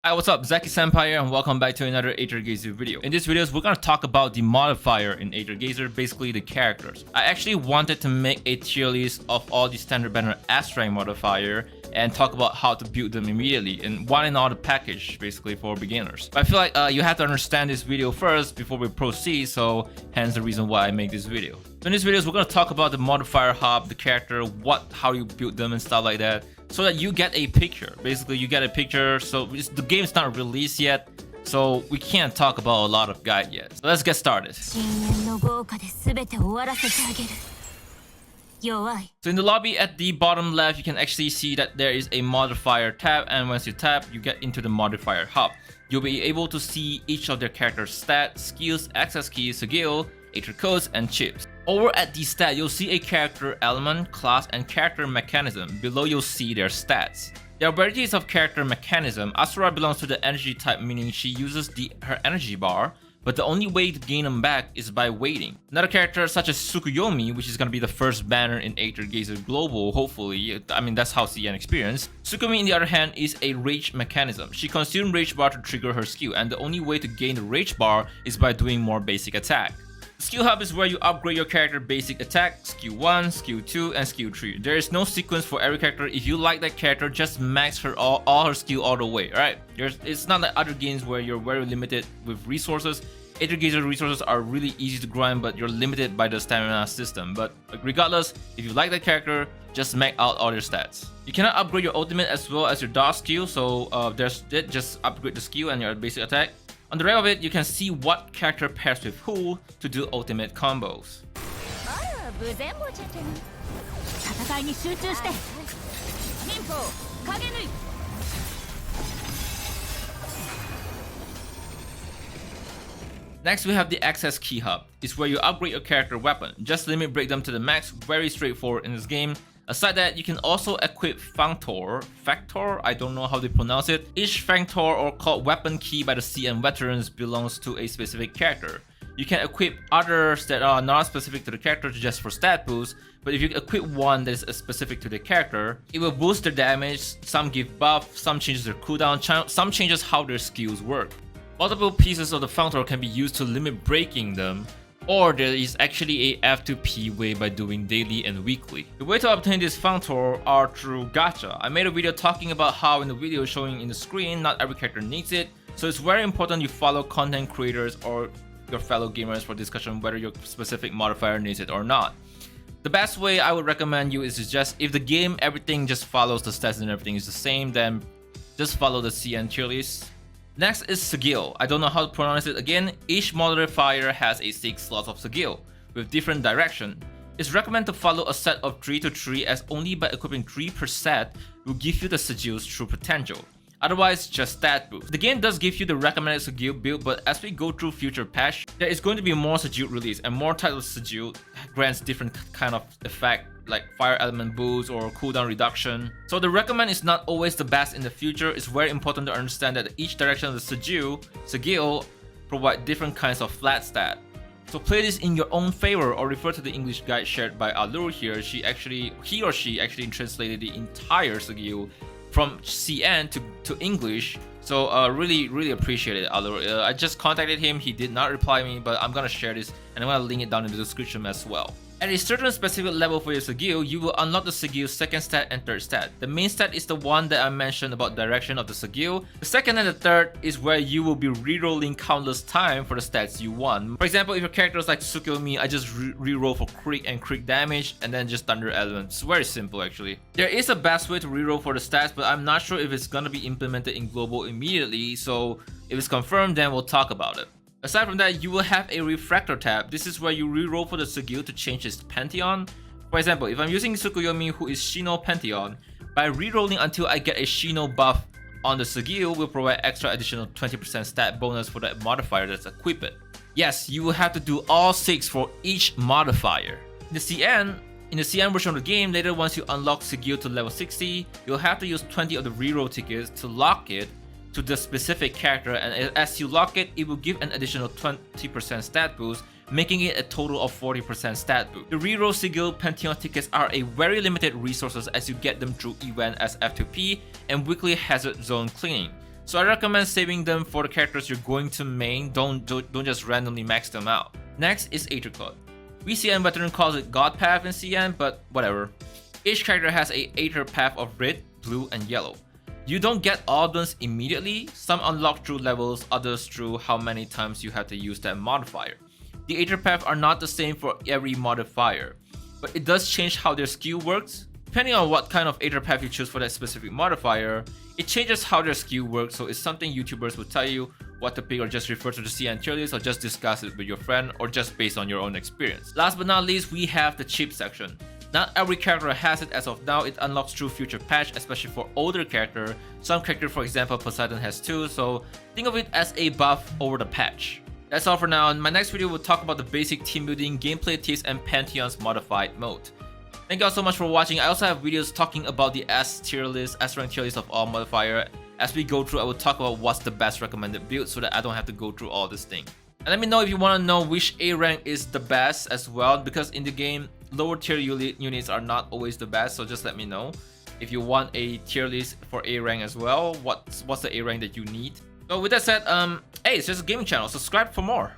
Hi, what's up? Zackie-Senpai here, and welcome back to another Aether Gazer video. In this video, we're gonna talk about the modifier in Aether Gazer, basically the characters. I actually wanted to make a tier list of all the standard banner S-rank modifier and talk about how to build them immediately in one and all the package, basically for beginners. But I feel like you have to understand this video first before we proceed, so hence the reason why I make this video. So in this video, we're gonna talk about the Modifier Hub, the character, how you build them and stuff like that, so that you get a picture. Basically, you get a picture. So the game's not released yet, so we can't talk about a lot of guide yet. So let's get started. So in the lobby at the bottom left, you can actually see that there is a modifier tab, and once you tap, you get into the Modifier Hub. You'll be able to see each of their characters' stats, skills, access keys, skill, Aether codes, and chips. Over at the stat, you'll see a character element, class, and character mechanism. Below, you'll see their stats. There are varieties of character mechanism. Asura belongs to the energy type, meaning she uses her energy bar, but the only way to gain them back is by waiting. Another character such as Tsukuyomi, which is going to be the first banner in Aether Gazer Global, hopefully. I mean, that's how CN experience. Tsukuyomi, on the other hand, is a rage mechanism. She consumes rage bar to trigger her skill, and the only way to gain the rage bar is by doing more basic attack. Skill Hub is where you upgrade your character basic attack, skill 1, skill 2, and skill 3. There is no sequence for every character. If you like that character, just max her all her skill all the way, alright? It's not like other games where you're very limited with resources. Aether Gazer resources are really easy to grind, but you're limited by the stamina system. But regardless, if you like that character, just max out all your stats. You cannot upgrade your ultimate as well as your dodge skill, so just upgrade the skill and your basic attack. On the right of it, you can see what character pairs with who to do ultimate combos. Next, we have the Access Key Hub. It's where you upgrade your character weapon. Just limit break them to the max, very straightforward in this game. Aside that, you can also equip Factor, I don't know how they pronounce it. Each Factor, or called weapon key by the CN veterans, belongs to a specific character. You can equip others that are not specific to the character just for stat boost, but if you equip one that is specific to the character, it will boost their damage, some give buff, some changes their cooldown, some changes how their skills work. Multiple pieces of the Factor can be used to limit breaking them, or there is actually a F2P way by doing daily and weekly. The way to obtain this Factor are through gacha. I made a video talking about how in the video showing in the screen, not every character needs it, so it's very important you follow content creators or your fellow gamers for discussion whether your specific modifier needs it or not. The best way I would recommend you is to just, if the game everything just follows the stats and everything is the same, then just follow the CN tier list. Next is skill. I don't know how to pronounce it again. Each modifier has a 6 slots of skill with different direction. It's recommended to follow a set of 3 to 3, as only by equipping 3 per set will give you the sigil's true potential. Otherwise, just stat boost. The game does give you the recommended sigil build, but as we go through future patch, there is going to be more sigil release, and more types of sigil grants different kind of effect, like fire element boost or cooldown reduction. So the recommend is not always the best in the future. It's very important to understand that each direction of the sigil provide different kinds of flat stat. So play this in your own favor, or refer to the English guide shared by Allur here. He or she actually translated the entire sigil from CN to English. So really appreciate it, Allur. I just contacted him, he did not reply me, but I'm gonna share this and I'm gonna link it down in the description as well. At a certain specific level for your sigil, you will unlock the sigil's second stat and third stat. The main stat is the one that I mentioned about direction of the sigil. The second and the third is where you will be rerolling countless time for the stats you want. For example, if your character is like Tsukuyomi, I just reroll for crit and crit damage and then just thunder element. It's very simple actually. There is a best way to reroll for the stats, but I'm not sure if it's gonna be implemented in global immediately, so if it's confirmed, then we'll talk about it. Aside from that, you will have a refractor tab. This is where you reroll for the sigil to change its pantheon. For example, if I'm using Tsukuyomi, who is Shino Pantheon, by rerolling until I get a Shino buff on the sigil will provide extra additional 20% stat bonus for that modifier that's equipped. Yes, you will have to do all 6 for each modifier. In the CN version of the game, later once you unlock sigil to level 60, you'll have to use 20 of the reroll tickets to lock it to the specific character, and as you lock it, it will give an additional 20% stat boost, making it a total of 40% stat boost. The reroll sigil Pantheon tickets are a very limited resources as you get them through event as F2P and weekly hazard zone cleaning. So I recommend saving them for the characters you're going to main, don't just randomly max them out. Next is Aether Code. VCN veteran calls it God Path in CN, but whatever. Each character has a Aether path of red, blue, and yellow. You don't get all of them immediately, some unlock through levels, others through how many times you have to use that modifier. The Aether paths are not the same for every modifier, but it does change how their skill works. Depending on what kind of Aether path you choose for that specific modifier, it changes how their skill works, so it's something YouTubers will tell you what to pick, or just refer to the CN tier list, or just discuss it with your friend, or just based on your own experience. Last but not least, we have the cheap section. Not every character has it as of now, it unlocks through future patch, especially for older character. Some character, for example Poseidon, has 2, so think of it as a buff over the patch. That's all for now. In my next video, we'll talk about the basic team building, gameplay tips, and Pantheon's modified mode. Thank you all so much for watching. I also have videos talking about the S tier list, S rank tier list of all modifier. As we go through, I will talk about what's the best recommended build so that I don't have to go through all this thing. And let me know if you want to know which A rank is the best as well, because in the game, lower tier units are not always the best, so just let me know. If you want a tier list for A rank as well, what's the A rank that you need? So with that said, hey, it's just a gaming channel, subscribe for more.